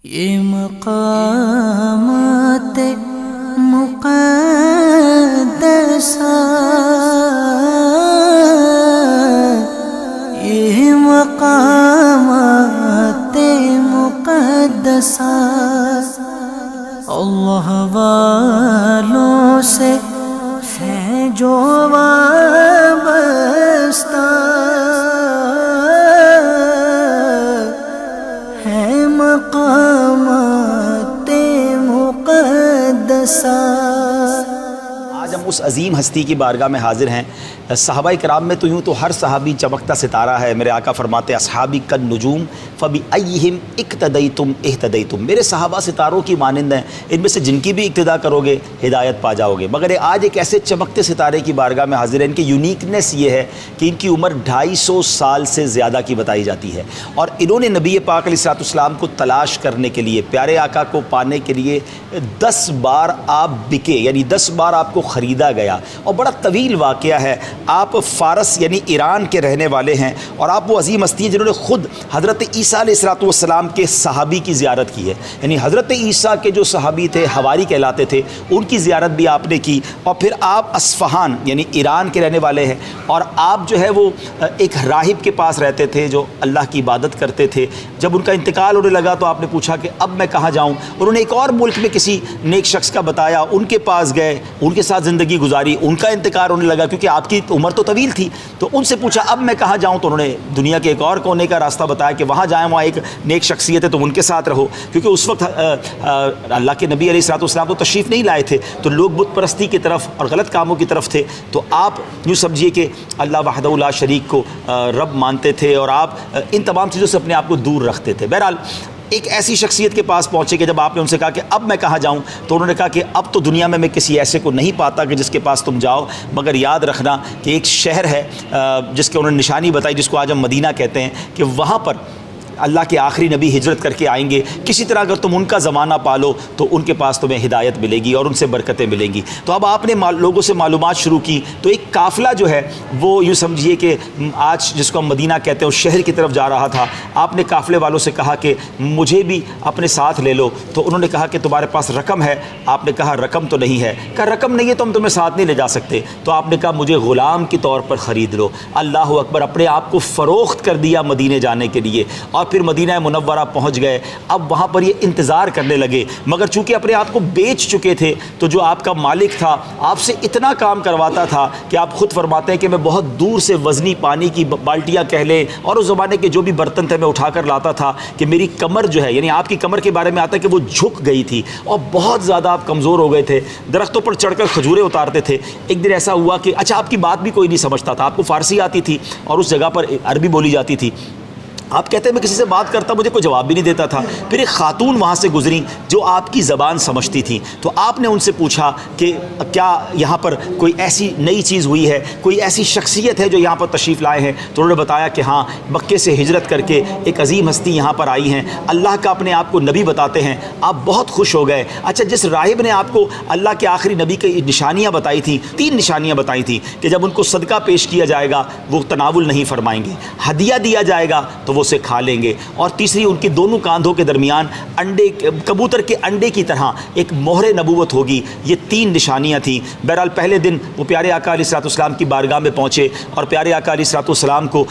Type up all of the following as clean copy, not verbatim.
ये मक़ामात मुक़द्दसा, ये मक़ामात मुक़द्दसा अल्लाह वालों से है जो वाबस्ता, है मक़ामात मुक़द्दसा। आज हम उस अजीम हस्ती की बारगाह में हाजिर हैं। सहाबाए किराम में तो यूँ तो हर सहाबी चमकता सितारा है। मेरे आका फरमाते असहाबी कन नुजूम फ़बी अय्यिहिम इक़्तदैतुम इह्तदैतुम। मेरे सहाबा सितारों की मानिंद हैं, इनमें से जिनकी भी इक़्तिदा करोगे हिदायत पा जाओगे। मगर आज एक ऐसे चमकते सितारे की बारगाह में हाजिर है। इनकी यूनिकनेस ये है कि इनकी उम्र 250 साल से ज़्यादा की बताई जाती है और इन्होंने नबी पाक अलैहिस्सलाम को तलाश करने के लिए, प्यारे आका को पाने के लिए 10 बार आप बिके, यानी 10 बार आपको ख़रीदा गया। और बड़ा तवील वाक़या है। आप फ़ारस यानी ईरान के रहने वाले हैं और आप वो अजीम हस्ती हैं जिन्होंने ख़ुद हज़रत ईसा अलैहिस्सलाम के सहाबी की ज़ियारत की है। यानी हज़रत ईसा के जो सहाबी थे, हवारी कहलाते थे, उनकी ज़ियारत भी आपने की। और फिर आप अस्फ़हान यानी ईरान के रहने वाले हैं और आप जो है वो एक राहिब के पास रहते थे जो अल्लाह की इबादत करते थे। जब उनका इंतकाल होने लगा तो आपने पूछा कि अब मैं कहाँ जाऊँ। उन्होंने एक और मुल्क में किसी नेक शख्स का बताया, उनके पास गए, उनके साथ ज़िंदगी गुजारी। उनका इंतकाल होने लगा क्योंकि आपकी उम्र तो तवील थी, तो उनसे पूछा अब मैं कहाँ जाऊँ। तो उन्होंने दुनिया के एक और कोने का रास्ता बताया कि वहाँ जाएँ, वहाँ एक नेक शख्सियत है तो उनके साथ रहो। क्योंकि उस वक्त अल्लाह के नबी अलैहिस्सलाम तो तशरीफ़ नहीं लाए थे, तो लोग बुत परस्ती की तरफ और गलत कामों की तरफ थे। तो आप यूँ समझिए कि अल्लाह वहदहू ला शरीक को रब मानते थे और आप इन तमाम चीज़ों से अपने आप को दूर रखते थे। बहरहाल एक ऐसी शख्सियत के पास पहुँचे कि जब आपने उनसे कहा कि अब मैं कहाँ जाऊँ, तो उन्होंने कहा कि अब तो दुनिया में मैं किसी ऐसे को नहीं पाता कि जिसके पास तुम जाओ, मगर याद रखना कि एक शहर है जिसके उन्होंने निशानी बताई, जिसको आज हम मदीना कहते हैं, कि वहाँ पर अल्लाह के आखिरी नबी हिजरत करके आएंगे। किसी तरह अगर तुम उनका ज़माना पालो तो उनके पास तुम्हें हिदायत मिलेगी और उनसे बरकतें मिलेंगी। तो अब आपने लोगों से मालूमात शुरू की। तो एक काफ़िला जो है वो यूँ समझिए कि आज जिसको हम मदीना कहते हैं उस शहर की तरफ जा रहा था। आपने काफ़िले वालों से कहा कि मुझे भी अपने साथ ले लो। तो उन्होंने कहा कि तुम्हारे पास रकम है। आपने कहा रकम तो नहीं है। कहा रकम नहीं है तो हम तुम्हें साथ नहीं ले जा सकते। तो आपने कहा मुझे ग़ुलाम के तौर पर ख़रीद लो। अल्लाह अकबर, अपने आप को फ़रोख्त कर दिया मदीने जाने के लिए और फिर मदीना मुनव्वरा पहुंच गए। अब वहाँ पर ये इंतज़ार करने लगे, मगर चूँकि अपने आप को बेच चुके थे तो जो आपका मालिक था आपसे इतना काम करवाता था कि आप ख़ुद फरमाते हैं कि मैं बहुत दूर से वज़नी पानी की बाल्टियाँ कह लें और उस ज़माने के जो भी बर्तन थे मैं उठा कर लाता था कि मेरी कमर जो है, यानी आपकी कमर के बारे में आता है कि वो झुक गई थी और बहुत ज़्यादा आप कमज़ोर हो गए थे। दरख्तों पर चढ़कर खजूरें उतारते थे। एक दिन ऐसा हुआ कि अच्छा आपकी बात भी कोई नहीं समझता था, आपको फ़ारसी आती थी और उस जगह पर अरबी बोली जाती थी। आप कहते हैं मैं किसी से बात करता, मुझे कोई जवाब भी नहीं देता था। फिर एक ख़ातून वहाँ से गुज़री जो आपकी ज़बान समझती थी। तो आपने उनसे पूछा कि क्या यहाँ पर कोई ऐसी नई चीज़ हुई है, कोई ऐसी शख्सियत है जो यहाँ पर तशरीफ़ लाए हैं। तो उन्होंने बताया कि हाँ, मक्के से हिजरत करके एक अजीम हस्ती यहाँ पर आई हैं, अल्लाह का अपने आप को नबी बताते हैं। आप बहुत खुश हो गए। अच्छा, जिस राहिब ने आपको अल्लाह के आखिरी नबी की निशानियाँ बताई थी, 3 निशानियाँ बताई थी कि जब उनको सदका पेश किया जाएगा वो तनावुल नहीं फरमाएंगे, हदिया दिया जाएगा तो उसे खा लेंगे, और तीसरी उनकी दोनों कांधों के दरमियान अंडे, कबूतर के अंडे की तरह एक मोहरे नबूवत होगी। ये 3 निशानियां थी। बहरहाल पहले दिन वो प्यारे आका अलैहिस्सलाम की बारगाह में पहुंचे और प्यारे आका अलैहिस्सलाम को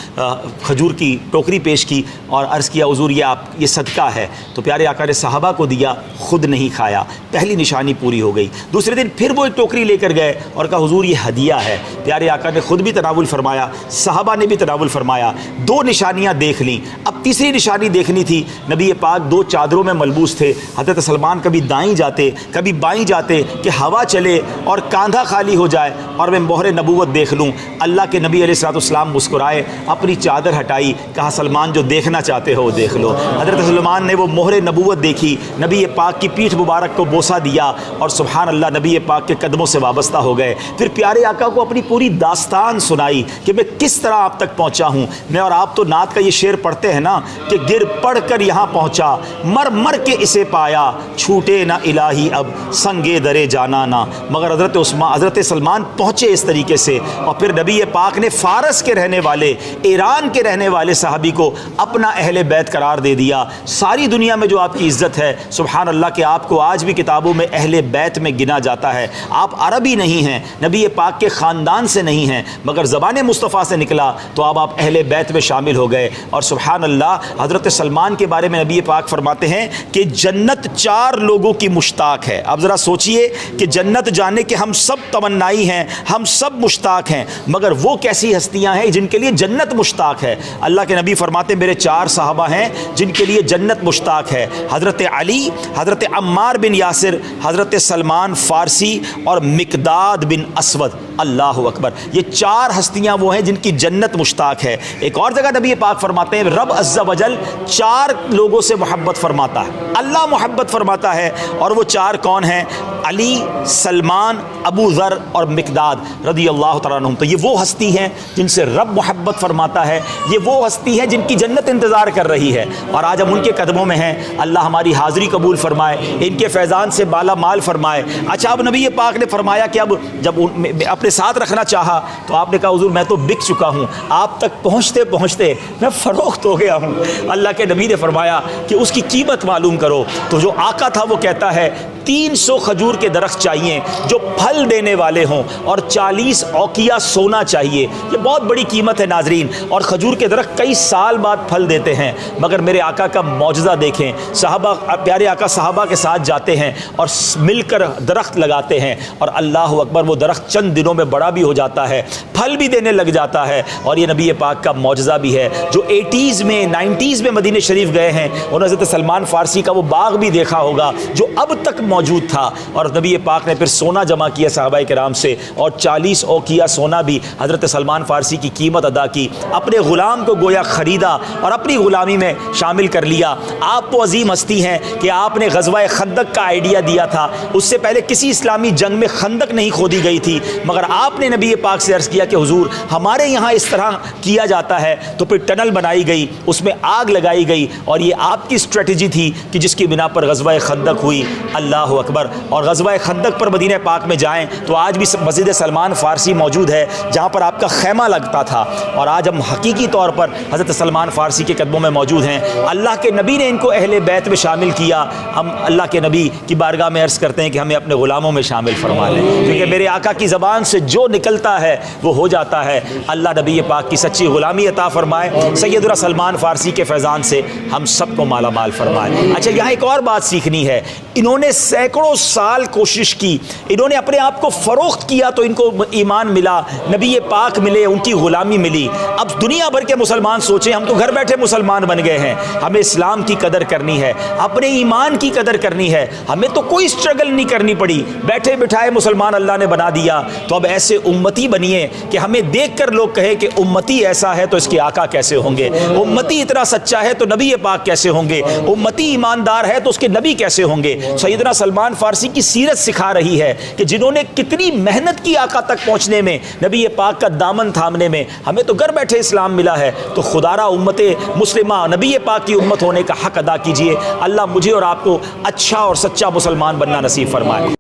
खजूर की टोकरी पेश की और अर्ज़ किया हुज़ूर ये सदका है। तो प्यारे आका ने सहाबा को दिया, खुद नहीं खाया। पहली निशानी पूरी हो गई। दूसरे दिन फिर वो एक टोकरी लेकर गए और कहा हुज़ूर ये हदिया है। प्यारे आका ने खुद भी तनावुल फरमाया, सहाबा ने भी तनावुल फरमाया। 2 निशानियाँ देख लीं। अब तीसरी निशानी देखनी थी। नबी पाक 2 चादरों में मलबूस थे। हज़रत सलमान कभी दाईं जाते कभी बाईं जाते कि हवा चले और कांधा खाली हो जाए और मैं मोहरे नबूवत देख लूँ। अल्लाह के नबी अलैहिस्सलाम मुस्कुराए, अपनी चादर हटाई, कहा सलमान जो देखना चाहते हो वो देख लो। हज़रत सलमान ने वो मोहरे नबूवत देखी, नबी पाक की पीठ मुबारक को बोसा दिया और सुभान अल्लाह नबी पाक के कदमों से वाबस्ता हो गए। फिर प्यारे आका को अपनी पूरी दास्तान सुनाई कि मैं किस तरह आप तक पहुँचा हूँ। मैं और आप तो नात का ये शेर पढ़ते हैं ना कि गिर पढ़ कर यहाँ पहुँचा, मर मर के इसे पाया, छूटे ना इलाही अब संगे दरे जाना ना। मगर हज़रत सलमान पहुँचे इस तरीके से, और फिर नबी पाक ने फ़ारस के रहने वाले, ईरान के रहने वाले सहाबी को अपना अहले बैत करार दे दिया। सारी दुनिया में जो आपकी इज़्ज़त है, सुबहान अल्लाह के आपको आज भी किताबों में अहले बैत में गिना जाता है। आप अरबी नहीं हैं, नबी पाक के ख़ानदान से नहीं हैं, मगर ज़बान मुस्तफ़ा से निकला तो अब आप अहले बैत में शामिल हो गए। और सुबहान अल्लाह, हज़रत सलमान के बारे में नबी पाक फरमाते हैं कि जन्नत 4 लोगों की मुश्ताक है। अब ज़रा सोचिए कि जन्नत जाने के हम सब तमन्नाई हैं, हम सब मुश्ताक हैं, मगर वो कैसी हस्तियां हैं जिनके लिए जन्नत मुश्ताक है। अल्लाह के नबी फरमाते मेरे 4 सहाबा हैं जिनके लिए जन्नत मुश्ताक है, हज़रत अली, हज़रत अम्मार बिन यासिर, हज़रत सलमान फ़ारसी और मिकदाद बिन अस्वद। अल्लाह अकबर, ये 4 हस्तियां वो हैं जिनकी जन्नत मुश्ताक है। एक और जगह नबी पाक फरमाते हैं रब अज़्ज़ा वजल 4 लोगों से मोहब्बत फरमाता है, अल्लाह मोहब्बत फरमाता है, और वो 4 कौन हैं? अली, सलमान, अबू ज़र और मिकदाद रज़ी अल्लाह तआला अन्हुम। तो ये वो हस्ती हैं जिनसे रब मोहब्बत फरमाता है, ये वो हस्ती है जिनकी जन्नत इंतज़ार कर रही है, और आज हम उनके कदमों में हैं। अल्लाह हमारी हाज़िरी कबूल फरमाए, इनके फैज़ान से बाला माल फरमाए। अच्छा, अब नबी पाक ने फरमाया कि अब जब अपने साथ रखना चाहा तो आपने कहा हुज़ूर मैं तो बिक चुका हूँ, आप तक पहुँचते पहुँचते मैं फ़रोख्त हो गया हूँ। अल्लाह के नबी ने फरमाया कि उसकी कीमत मालूम करो। तो जो आका था वो कहता है 300 खजूर के दरख्त चाहिए जो फल देने वाले हों, और 40 औकिया सोना चाहिए। ये बहुत बड़ी कीमत है नाजरीन, और खजूर के दरख्त कई साल बाद फल देते हैं। मगर मेरे आका का मौजज़ा देखें, सहाबा, प्यारे आका सहाबा के साथ जाते हैं और मिलकर दरख्त लगाते हैं, और अल्लाह अकबर वो दरख्त चंद दिनों में बड़ा भी हो जाता है, फल भी देने लग जाता है। और ये नबी पाक का मौजज़ा भी है। जो 80s में 90s में मदीने शरीफ गए हैं उन्होंने हज़रत सलमान फ़ारसी का वो बाग भी देखा होगा जो अब तक मौजूद था। और नबी पाक ने फिर सोना जमा किया सहाबाए किराम से, और 40 औकिया सोना भी हज़रत सलमान फ़ारसी की कीमत अदा की, अपने ग़ुलाम को गोया ख़रीदा और अपनी ग़ुलामी में शामिल कर लिया। आप तो अजीम हस्ती हैं कि आपने ग़ज़वा खंदक का आइडिया दिया था। उससे पहले किसी इस्लामी जंग में खंदक नहीं खोदी गई थी, मगर आपने नबी पाक से अर्ज़ किया कि हुज़ूर हमारे यहाँ इस तरह किया जाता है। तो फिर टनल बनाई गई, उसमें आग लगाई गई, और ये आपकी स्ट्रेटजी थी कि जिसकी बिना पर ग़ज़वा खंदक हुई। अल्लाह अकबर। और ग़ज़वा खंदक पर मदीना पाक में जाएँ तो आज भी मस्जिद सलमान फ़ारसी मौजूद है जहाँ पर आपका खैमा लगता था, और आज हम हकीकी तौर पर हज़रत सलमान फ़ारसी के कदमों में मौजूद हैं। अल्लाह के नबी ने इनको अहले बैत में शामिल किया। हम अल्लाह के नबी की बारगाह में अर्ज़ करते हैं कि हमें अपने ग़ुलामों में शामिल फरमा लें, क्योंकि मेरे आका की ज़बान से जो निकलता है वो हो जाता है। अल्लाह नबी पाक की सच्ची ग़ुलामी अता फ़रमाए, सैयदना सलमान फ़ारसी के फैज़ान से हम सबको माला माल फरमाए। अच्छा, यहाँ एक और बात सीखनी है। इन्होंने सैकड़ों साल कोशिश की, इन्होंने अपने आप को फ़रोख्त किया तो इनको ईमान मिला, नबी पाक मिले, उनकी ग़ुलामी मिली। अब दुनिया भर के मुसलमान सोचें, हम तो घर बैठे मुसलमान बन गए हैं। हमें इस्लाम की कदर करनी है, अपने ईमान की कदर करनी है। हमें तो कोई स्ट्रगल नहीं करनी पड़ी, बैठे बिठाए मुसलमान अल्लाह ने बना दिया। तो अब ऐसे उम्मती बनिए कि हमें देख कर लोग कहे कि उम्मती ऐसा है तो इसके आका कैसे होंगे, उम्मती इतना सच्चा है तो नबी पाक कैसे होंगे, उम्मती ईमानदार है तो उसके नबी कैसे होंगे। सैयदना सलमान फ़ारसी की सीरत सिखा रही है कि जिन्होंने कितनी मेहनत की आका तक पहुँचने में, नबी पाक का दामन थामने में। हमें तो घर बैठे इस्लाम मिला है, तो खुदारा उम्मते मुस्लिमा नबी पाक की उम्मत होने का हक अदा कीजिए। अल्लाह मुझे और आपको अच्छा और सच्चा मुसलमान बनना नसीब फरमाए।